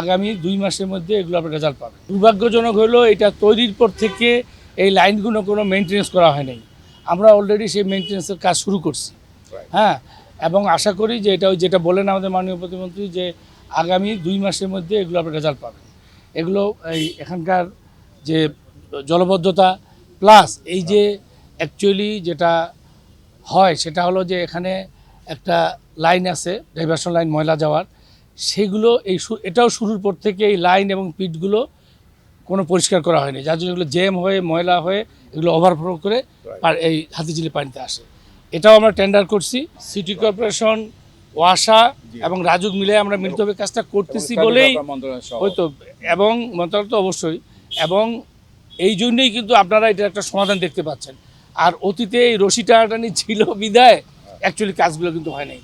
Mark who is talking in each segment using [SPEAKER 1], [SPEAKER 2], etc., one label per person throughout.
[SPEAKER 1] আগামী 2 মাসের মধ্যে এগুলো আপনার রেজাল্ট পাবেন। দুর্ভাগ্যজনক হলো এটা তৈরির পর থেকে এই লাইনগুলো কোনো মেনটেন্যান্স করা হয় নাই। আমরা অলরেডি সেই মেনটেন্যান্সের কাজ শুরু করছি, হ্যাঁ, এবং আশা করি যে এটা যেটা বলেন আমাদের মাননীয় প্রতিমন্ত্রী যে আগামী 2 মাসের মধ্যে এগুলো আপনার রেজাল্ট পাবেন। এগুলো এই এখানকার যে জলবদ্ধতা প্লাস এই যে অ্যাকচুয়ালি যেটা হয় সেটা হলো যে এখানে একটা লাইন আছে ডাইভারশন লাইন ময়লা যাওয়ার, সেগুলো এটাও শুরুর পর থেকে এই লাইন এবং পিটগুলো কোনো পরিষ্কার করা হয়নি, যার জন্য এগুলো জ্যাম হয়ে ময়লা হয়ে এগুলো ওভারফ্লো করে এই হাতিঝিলি পানিতে আসে। এটাও আমরা টেন্ডার করছি, সিটি কর্পোরেশন, ওয়াসা এবং রাজুক মিলে আমরা মিলিতভাবে কাজটা করতেছি বলেই হয়তো, এবং মন্ত্রণালয় তো অবশ্যই, এবং এই জন্যই কিন্তু আপনারা এটা একটা সমাধান দেখতে পাচ্ছেন। আর অতীতে এই রশি টানাটানি ছিল বিদায় অ্যাকচুয়ালি কাজগুলো কিন্তু হয় নাই।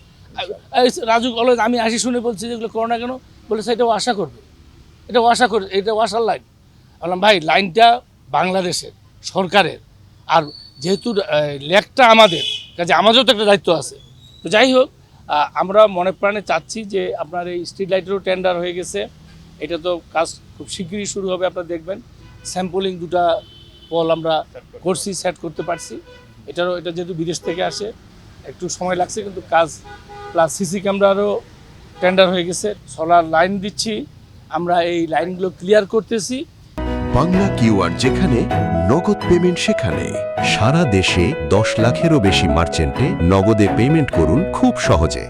[SPEAKER 1] রাজুক অলওয়েজ আমি আসি শুনে বলছি যেগুলো করো না কেন, বলেছে এটাও আশা করবে, এটাও আশা করে, এটা ওয়াসার লাইন। বললাম ভাই লাইনটা বাংলাদেশের সরকারের, আর যেহেতু লেকটা আমাদের কাজে আমাদেরও তো একটা দায়িত্ব আছে। তো যাই হোক, আমরা মনে প্রাণে চাচ্ছি যে আপনার এই স্ট্রিট লাইটেরও টেন্ডার হয়ে গেছে, এটা তো কাজ খুব শীঘ্রই শুরু হবে, আপনারা দেখবেন। স্যাম্পলিং 2টা পল আমরা করছি, সেট করতে পারছি। এটা যেহেতু বিদেশ থেকে আসে একটু সময় লাগছে, কিন্তু কাজ প্লাস সিসি ক্যামেরারও টেন্ডার হয়ে গেছে। সোলার লাইন দিচ্ছি, আমরা এই লাইনগুলো ক্লিয়ার করতেছি।
[SPEAKER 2] বাংলা কিউআর যেখানে নগদ পেমেন্ট সেখানে। সারা দেশে 10 লাখেরও বেশি মার্চেন্টে নগদে পেমেন্ট করুন খুব সহজে।